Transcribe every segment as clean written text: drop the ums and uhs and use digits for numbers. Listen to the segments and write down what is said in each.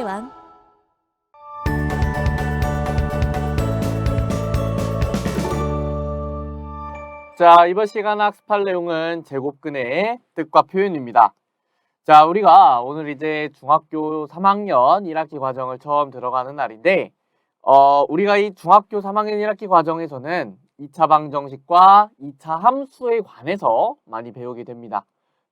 수의 왕. 자, 이번 시간 학습할 내용은 제곱근의 뜻과 표현입니다. 자, 우리가 오늘 이제 중학교 3학년 1학기 과정을 처음 들어가는 날인데, 우리가 이 중학교 3학년 1학기 과정에서는 2차 방정식과 2차 함수에 관해서 많이 배우게 됩니다.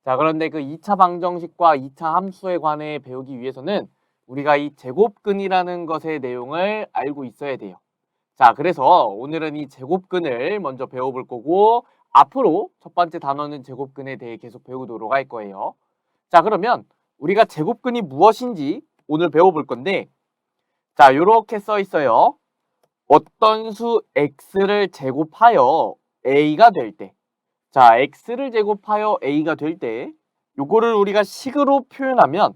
자, 그런데 그 2차 방정식과 2차 함수에 관해 배우기 위해서는 우리가 이 제곱근이라는 것의 내용을 알고 있어야 돼요. 자, 그래서 오늘은 이 제곱근을 먼저 배워볼 거고, 앞으로 첫 번째 단어는 제곱근에 대해 계속 배우도록 할 거예요. 자, 그러면 우리가 제곱근이 무엇인지 오늘 배워볼 건데, 자, 요렇게 써 있어요. 어떤 수 x를 제곱하여 a가 될 때, 자, x를 제곱하여 a가 될 때, 요거를 우리가 식으로 표현하면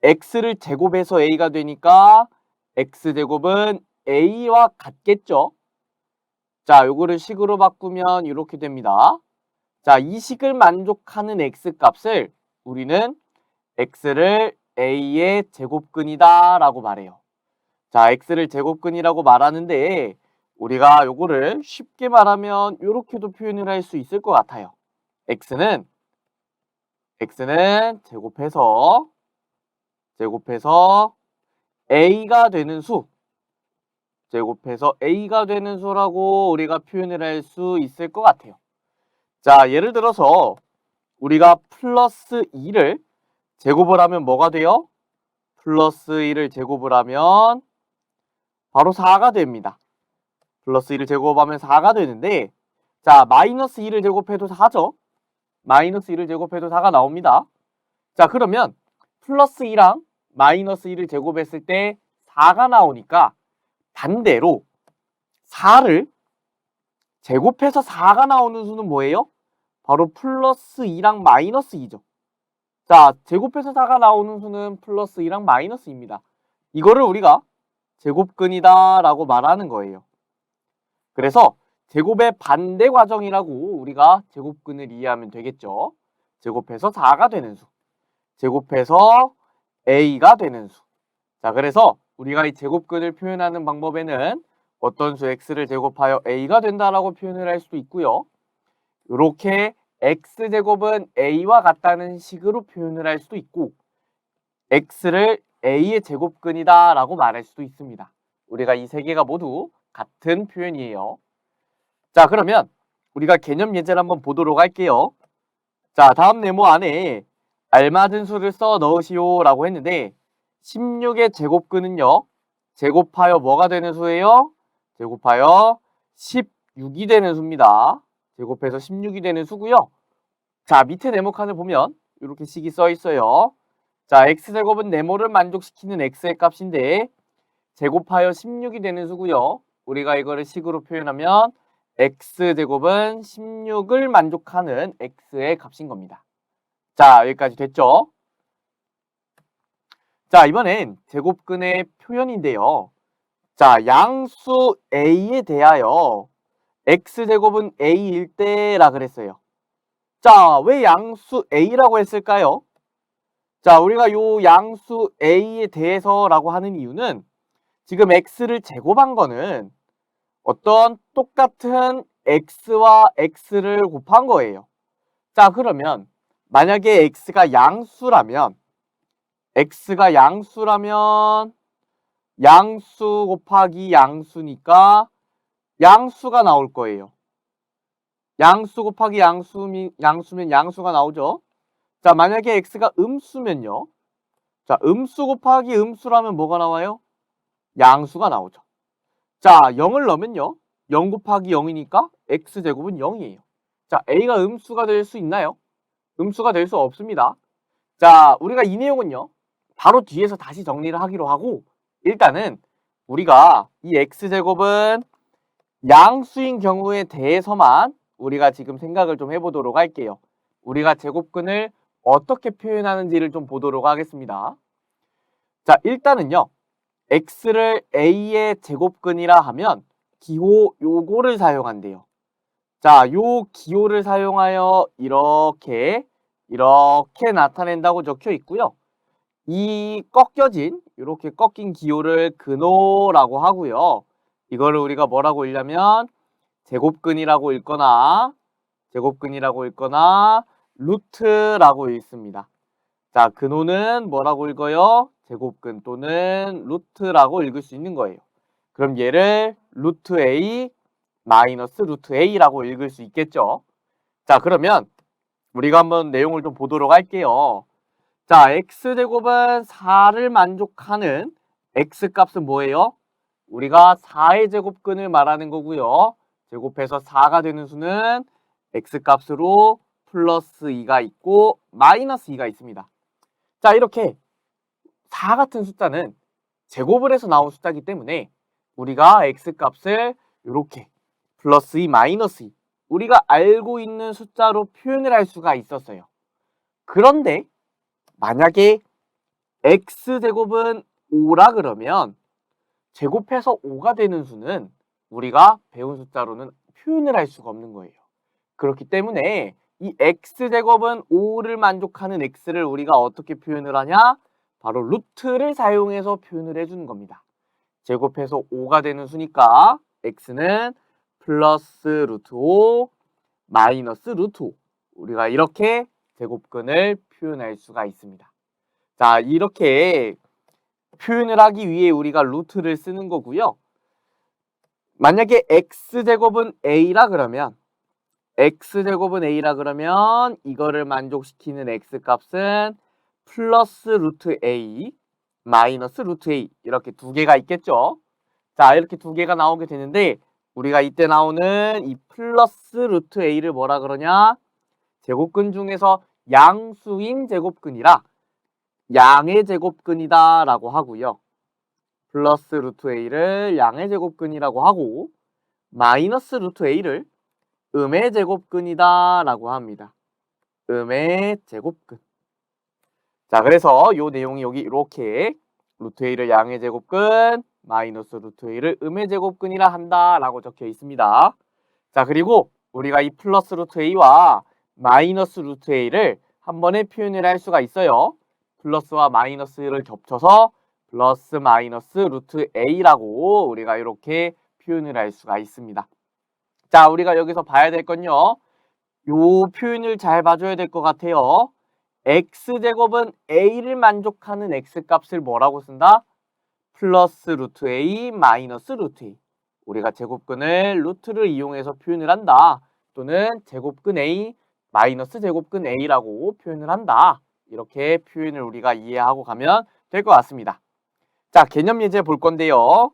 x를 제곱해서 a가 되니까 x제곱은 a와 같겠죠? 자, 요거를 식으로 바꾸면 이렇게 됩니다. 자, 이 식을 만족하는 x값을 우리는 x를 a의 제곱근이다 라고 말해요. 자, x를 제곱근이라고 말하는데 우리가 요거를 쉽게 말하면 이렇게도 표현을 할 수 있을 것 같아요. x는 제곱해서 a가 되는 수, 제곱해서 a가 되는 수라고 우리가 표현을 할 수 있을 것 같아요. 자, 예를 들어서 우리가 플러스 2를 제곱을 하면 뭐가 돼요? 플러스 1을 제곱을 하면 바로 4가 됩니다. 플러스 1을 제곱하면 4가 되는데, 자, 마이너스 2를 제곱해도 4죠? 마이너스 2를 제곱해도 4가 나옵니다. 자, 그러면 플러스 2랑 마이너스 2를 제곱했을 때 4가 나오니까 반대로 4를 제곱해서 4가 나오는 수는 뭐예요? 바로 플러스 2랑 마이너스 2죠. 자, 제곱해서 4가 나오는 수는 플러스 2랑 마이너스 2입니다. 이거를 우리가 제곱근이다 라고 말하는 거예요. 그래서 제곱의 반대 과정이라고 우리가 제곱근을 이해하면 되겠죠. 제곱해서 4가 되는 수, 제곱해서 a가 되는 수. 자, 그래서 우리가 이 제곱근을 표현하는 방법에는 어떤 수 x를 제곱하여 a가 된다라고 표현을 할 수도 있고요. 이렇게 x제곱은 a와 같다는 식으로 표현을 할 수도 있고, x를 a의 제곱근이다 라고 말할 수도 있습니다. 우리가 이 세 개가 모두 같은 표현이에요. 자, 그러면 우리가 개념 예제를 한번 보도록 할게요. 자, 다음 네모 안에 알맞은 수를 써 넣으시오 라고 했는데 16의 제곱근은요, 제곱하여 뭐가 되는 수예요? 제곱하여 16이 되는 수입니다. 제곱해서 16이 되는 수고요. 자, 밑에 네모칸을 보면 이렇게 식이 써 있어요. 자, x제곱은 네모를 만족시키는 x의 값인데 제곱하여 16이 되는 수고요. 우리가 이거를 식으로 표현하면 x제곱은 16을 만족하는 x의 값인 겁니다. 자, 여기까지 됐죠? 자, 이번엔 제곱근의 표현인데요. 자, 양수 a에 대하여 x제곱은 a일 때라 그랬어요. 자, 왜 양수 a라고 했을까요? 자, 우리가 요 양수 a에 대해서라고 하는 이유는 지금 x를 제곱한 거는 어떤 똑같은 x와 x를 곱한 거예요. 자, 그러면 만약에 x가 양수라면 양수 곱하기 양수니까 양수가 나올 거예요. 양수 곱하기 양수면 양수가 나오죠. 자, 만약에 x가 음수면요. 자, 음수 곱하기 음수라면 뭐가 나와요? 양수가 나오죠. 자, 0을 넣으면요. 0 곱하기 0이니까 x제곱은 0이에요. 자, a가 음수가 될 수 있나요? 음수가 될 수 없습니다. 자, 우리가 이 내용은요. 바로 뒤에서 다시 정리를 하기로 하고, 일단은 우리가 이 x제곱은 양수인 경우에 대해서만 우리가 지금 생각을 좀 해보도록 할게요. 우리가 제곱근을 어떻게 표현하는지를 좀 보도록 하겠습니다. 자, 일단은요. x를 a의 제곱근이라 하면 기호 요거를 사용한대요. 자, 요 기호를 사용하여 이렇게 나타낸다고 적혀 있고요. 이 꺾여진 이렇게 꺾인 기호를 근호라고 하고요. 이거를 우리가 뭐라고 읽냐면 제곱근이라고 읽거나 루트라고 읽습니다. 자, 근호는 뭐라고 읽어요? 제곱근 또는 루트라고 읽을 수 있는 거예요. 그럼 얘를 루트 A 마이너스 루트 A라고 읽을 수 있겠죠? 자, 그러면 우리가 한번 내용을 좀 보도록 할게요. 자, x제곱은 4를 만족하는 x값은 뭐예요? 우리가 4의 제곱근을 말하는 거고요. 제곱해서 4가 되는 수는 x값으로 플러스 2가 있고 마이너스 2가 있습니다. 자, 이렇게 4 같은 숫자는 제곱을 해서 나온 숫자이기 때문에 우리가 x값을 이렇게 플러스 2, 마이너스 2 우리가 알고 있는 숫자로 표현을 할 수가 있었어요. 그런데 만약에 x제곱은 5라 그러면 제곱해서 5가 되는 수는 우리가 배운 숫자로는 표현을 할 수가 없는 거예요. 그렇기 때문에 이 x제곱은 5를 만족하는 x를 우리가 어떻게 표현을 하냐? 바로 루트를 사용해서 표현을 해주는 겁니다. 제곱해서 5가 되는 수니까 x는 플러스 루트 5 마이너스 루트 5 우리가 이렇게 제곱근을 표현할 수가 있습니다. 자, 이렇게 표현을 하기 위해 우리가 루트를 쓰는 거고요. 만약에 x제곱은 a라 그러면 이거를 만족시키는 x값은 플러스 루트 a 마이너스 루트 a 이렇게 두 개가 있겠죠. 자, 이렇게 두 개가 나오게 되는데 우리가 이때 나오는 이 플러스 루트 a를 뭐라 그러냐? 제곱근 중에서 양수인 제곱근이라 양의 제곱근이다 라고 하고요. 플러스 루트 a를 양의 제곱근이라고 하고 마이너스 루트 a를 음의 제곱근이다 라고 합니다. 음의 제곱근. 자, 그래서 요 내용이 여기 이렇게 루트 a를 양의 제곱근 마이너스 루트 a를 음의 제곱근이라 한다 라고 적혀 있습니다. 자, 그리고 우리가 이 플러스 루트 a와 마이너스 루트 a를 한 번에 표현을 할 수가 있어요. 플러스와 마이너스를 겹쳐서 플러스 마이너스 루트 a라고 우리가 이렇게 표현을 할 수가 있습니다. 자, 우리가 여기서 봐야 될 건요. 요 표현을 잘 봐줘야 될 것 같아요. x제곱은 a를 만족하는 x값을 뭐라고 쓴다? 플러스 루트 a 마이너스 루트 a. 우리가 제곱근을 루트를 이용해서 표현을 한다. 또는 제곱근 a 마이너스 제곱근 a라고 표현을 한다. 이렇게 표현을 우리가 이해하고 가면 될 것 같습니다. 자, 개념 예제 볼 건데요.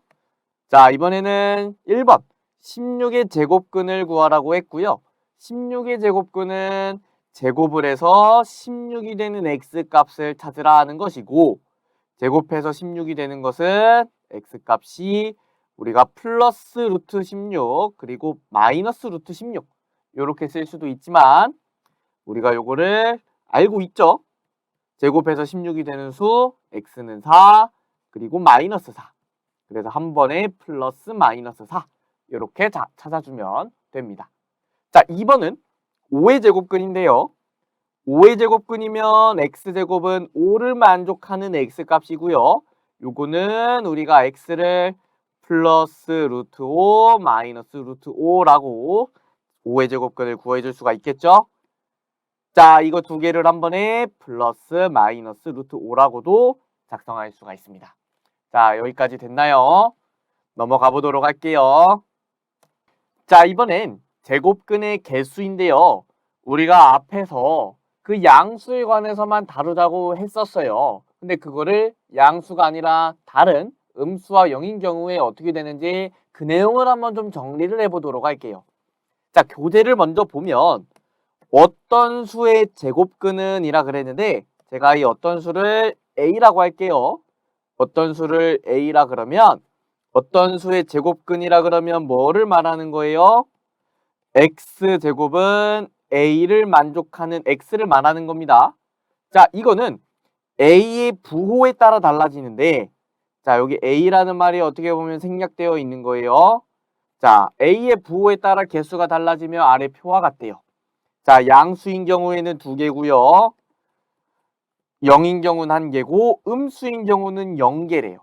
자, 이번에는 1번 16의 제곱근을 구하라고 했고요. 16의 제곱근은 제곱을 해서 16이 되는 x값을 찾으라 하는 것이고 제곱해서 16이 되는 것은 x값이 우리가 플러스 루트 16 그리고 마이너스 루트 16 이렇게 쓸 수도 있지만 우리가 요거를 알고 있죠. 제곱해서 16이 되는 수 x는 4 그리고 마이너스 4 그래서 한 번에 플러스 마이너스 4 이렇게 찾아주면 됩니다. 자, 2번은 5의 제곱근인데요. 5의 제곱근이면 x제곱은 5를 만족하는 x값이고요. 요거는 우리가 x를 플러스 루트 5 마이너스 루트 5라고 5의 제곱근을 구해줄 수가 있겠죠. 자, 이거 두 개를 한 번에 플러스 마이너스 루트 5라고도 작성할 수가 있습니다. 자, 여기까지 됐나요? 넘어가 보도록 할게요. 자, 이번엔 제곱근의 개수인데요. 우리가 앞에서 그 양수에 관해서만 다루자고 했었어요. 근데 그거를 양수가 아니라 다른 음수와 0인 경우에 어떻게 되는지 그 내용을 한번 좀 정리를 해보도록 할게요. 자, 교재를 먼저 보면 어떤 수의 제곱근은 이라 그랬는데 제가 이 어떤 수를 a라고 할게요. 어떤 수를 a라 그러면 어떤 수의 제곱근이라 그러면 뭐를 말하는 거예요? x제곱은 a를 만족하는 x를 말하는 겁니다. 자, 이거는 a의 부호에 따라 달라지는데 자, 여기 a라는 말이 어떻게 보면 생략되어 있는 거예요. 자, a의 부호에 따라 개수가 달라지면 아래 표와 같대요. 자, 양수인 경우에는 2개고요. 0인 경우는 1개고 음수인 경우는 0개래요.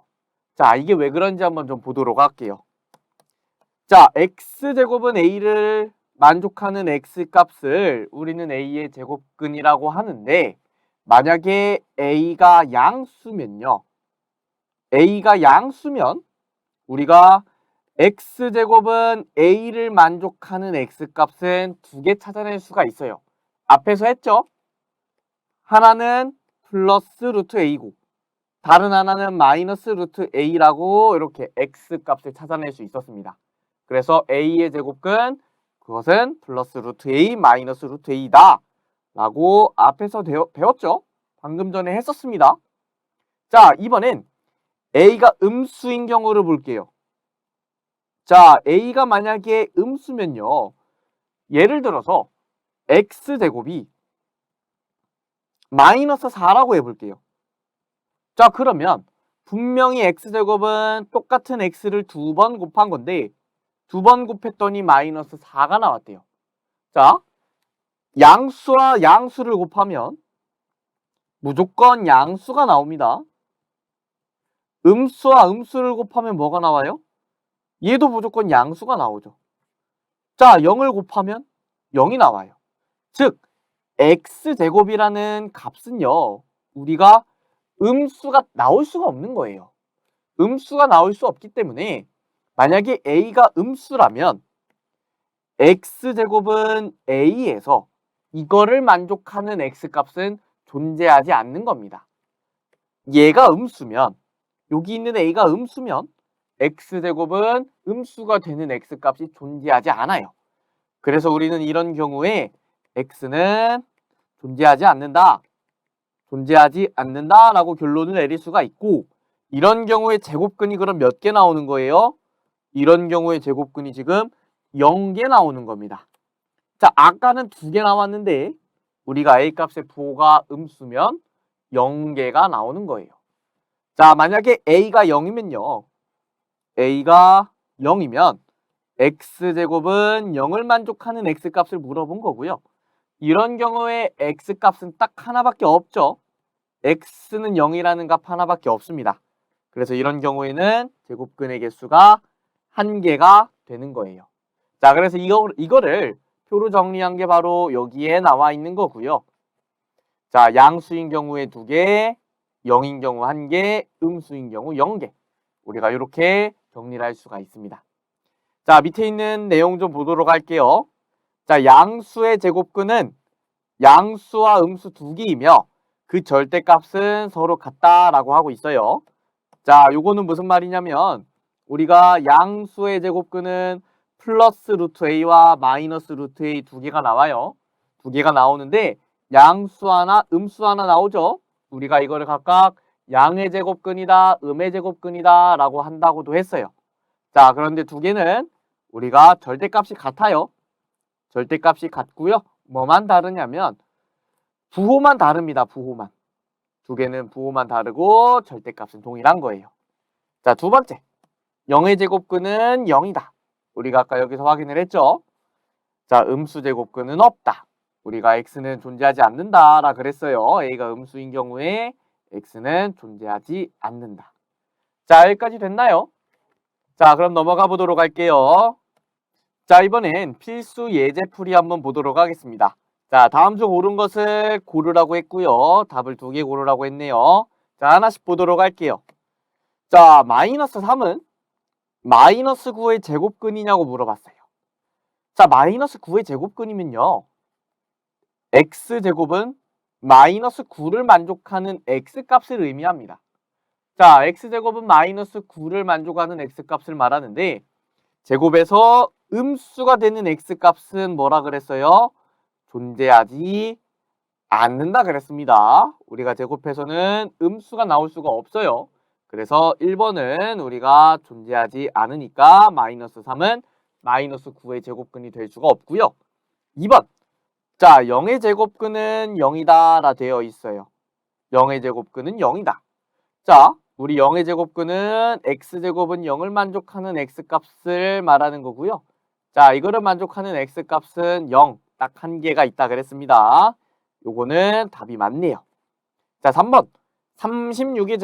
자, 이게 왜 그런지 한번 좀 보도록 할게요. 자, x제곱은 a를 만족하는 x값을 우리는 a의 제곱근이라고 하는데 만약에 a가 양수면요. a가 양수면 우리가 x제곱은 a를 만족하는 x값은 2개 찾아낼 수가 있어요. 앞에서 했죠? 하나는 플러스 루트 a고 다른 하나는 마이너스 루트 a라고 이렇게 x값을 찾아낼 수 있었습니다. 그래서 a의 제곱근 그것은 플러스 루트 a 마이너스 루트 a다 라고 앞에서 배웠죠? 방금 전에 했었습니다. 자, 이번엔 a가 음수인 경우를 볼게요. 자, a가 만약에 음수면요. 예를 들어서 x제곱이 마이너스 4라고 해볼게요. 자, 그러면 분명히 x제곱은 똑같은 x를 2번 곱한 건데 2번 곱했더니 마이너스 4가 나왔대요. 자, 양수와 양수를 곱하면 무조건 양수가 나옵니다. 음수와 음수를 곱하면 뭐가 나와요? 얘도 무조건 양수가 나오죠. 자, 0을 곱하면 0이 나와요. 즉, x제곱이라는 값은요. 우리가 음수가 나올 수가 없는 거예요. 음수가 나올 수 없기 때문에 만약에 a가 음수라면 x제곱은 a에서 이거를 만족하는 x값은 존재하지 않는 겁니다. 얘가 음수면 여기 있는 a가 음수면 x제곱은 음수가 되는 x값이 존재하지 않아요. 그래서 우리는 이런 경우에 x는 존재하지 않는다 라고 결론을 내릴 수가 있고 이런 경우에 제곱근이 그럼 몇 개 나오는 거예요? 이런 경우에 제곱근이 지금 0개 나오는 겁니다. 자, 아까는 2개 나왔는데 우리가 a값의 부호가 음수면 0개가 나오는 거예요. 자, 만약에 a가 0이면요. a가 0이면 x제곱은 0을 만족하는 x값을 물어본 거고요. 이런 경우에 x값은 딱 하나밖에 없죠. x는 0이라는 값 하나밖에 없습니다. 그래서 이런 경우에는 제곱근의 개수가 1개가 되는 거예요. 자, 그래서 이거를 표로 정리한 게 바로 여기에 나와 있는 거고요. 자, 양수인 경우에 2개, 0인 경우 1개, 음수인 경우 0개. 우리가 이렇게 정리를 할 수가 있습니다. 자, 밑에 있는 내용 좀 보도록 할게요. 자, 양수의 제곱근은 양수와 음수 2개이며 그 절대값은 서로 같다라고 하고 있어요. 자, 요거는 무슨 말이냐면 우리가 양수의 제곱근은 플러스 루트 a와 마이너스 루트 a 2개가 나와요. 2개가 나오는데 양수 하나, 음수 하나 나오죠. 우리가 이거를 각각 양의 제곱근이다, 음의 제곱근이다 라고 한다고도 했어요. 자, 그런데 2개는 우리가 절대값이 같아요. 절대값이 같고요. 뭐만 다르냐면 부호만 다릅니다. 부호만. 2개는 부호만 다르고 절대값은 동일한 거예요. 자, 2번째. 0의 제곱근은 0이다. 우리가 아까 여기서 확인을 했죠. 자, 음수 제곱근은 없다. 우리가 x는 존재하지 않는다라 그랬어요. a가 음수인 경우에 x는 존재하지 않는다. 자, 여기까지 됐나요? 자, 그럼 넘어가 보도록 할게요. 자, 이번엔 필수 예제풀이 한번 보도록 하겠습니다. 자, 다음 중 옳은 것을 고르라고 했고요. 답을 2개 고르라고 했네요. 자, 하나씩 보도록 할게요. 자, 마이너스 3은 마이너스 9의 제곱근이냐고 물어봤어요. 자, 마이너스 9의 제곱근이면요. x제곱은 마이너스 9를 만족하는 x값을 의미합니다. 자, x제곱은 마이너스 9를 만족하는 x값을 말하는데 제곱에서 음수가 되는 x값은 뭐라 그랬어요? 존재하지 않는다 그랬습니다. 우리가 제곱해서는 음수가 나올 수가 없어요. 그래서 1번은 우리가 존재하지 않으니까 마이너스 3은 마이너스 9의 제곱근이 될 수가 없고요. 2번. 자, 0의 제곱근은 0이다 라 되어 있어요. 0의 제곱근은 0이다. 자, 우리 0의 제곱근은 x제곱은 0을 만족하는 x값을 말하는 거고요. 자, 이거를 만족하는 x값은 0, 딱 1개가 있다 그랬습니다. 요거는 답이 맞네요. 자, 3번. 36의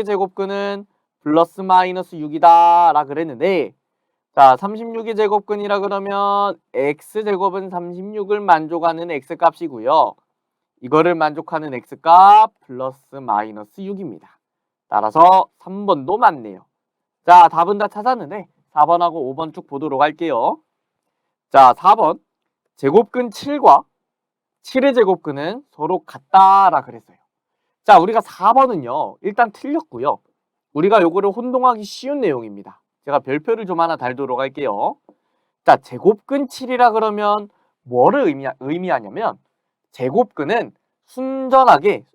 제곱근은 플러스 마이너스 6이다 라 그랬는데, 자, 36의 제곱근이라 그러면 x제곱은 36을 만족하는 x값이고요. 이거를 만족하는 x값 플러스 마이너스 6입니다. 따라서 3번도 맞네요. 자, 답은 다 찾았는데 4번하고 5번 쭉 보도록 할게요. 자, 4번. 제곱근 7과 7의 제곱근은 서로 같다라 그랬어요. 자, 우리가 4번은요. 일단 틀렸고요. 우리가 요거를 혼동하기 쉬운 내용입니다. 제가 별표를 좀 하나 달도록 할게요. 자, 제곱근 7이라 그러면 뭐를 의미하냐면 제곱근은 순전하게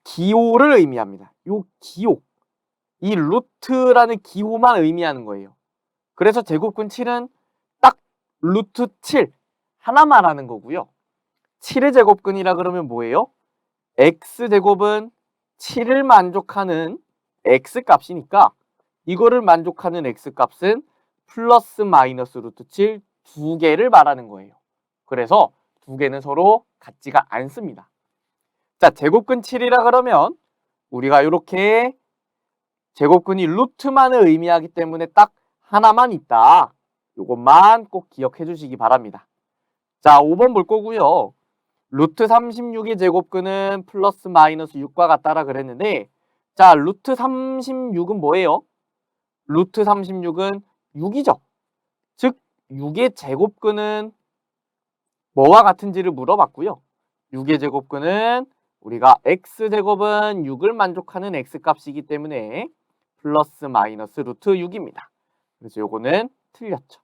기호를 의미합니다. 요 기호, 이 루트라는 기호만 의미하는 거예요. 그래서 제곱근 7은 딱 루트 7 하나만 하는 거고요. 7의 제곱근이라 그러면 뭐예요? x제곱은 7을 만족하는 x값이니까 이거를 만족하는 x값은 플러스 마이너스 루트 7 두 개를 말하는 거예요. 그래서 두 개는 서로 같지가 않습니다. 자, 제곱근 7이라 그러면 우리가 이렇게 제곱근이 루트만을 의미하기 때문에 딱 하나만 있다. 이것만 꼭 기억해 주시기 바랍니다. 자, 5번 볼 거고요. 루트 36의 제곱근은 플러스 마이너스 6과 같다라 그랬는데, 자, 루트 36은 뭐예요? 루트 36은 6이죠. 즉 6의 제곱근은 뭐와 같은지를 물어봤고요. 6의 제곱근은 우리가 x제곱은 6을 만족하는 x값이기 때문에 플러스 마이너스 루트 6입니다. 그래서 요거는 틀렸죠.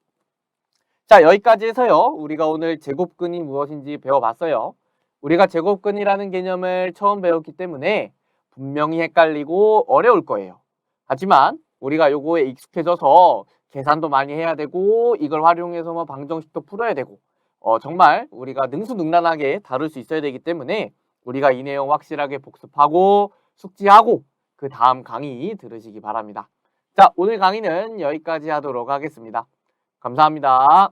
자, 여기까지 해서요. 우리가 오늘 제곱근이 무엇인지 배워봤어요. 우리가 제곱근이라는 개념을 처음 배웠기 때문에 분명히 헷갈리고 어려울 거예요. 하지만 우리가 요거에 익숙해져서 계산도 많이 해야 되고 이걸 활용해서 뭐 방정식도 풀어야 되고 정말 우리가 능수능란하게 다룰 수 있어야 되기 때문에 우리가 이 내용 확실하게 복습하고 숙지하고 그 다음 강의 들으시기 바랍니다. 자, 오늘 강의는 여기까지 하도록 하겠습니다. 감사합니다.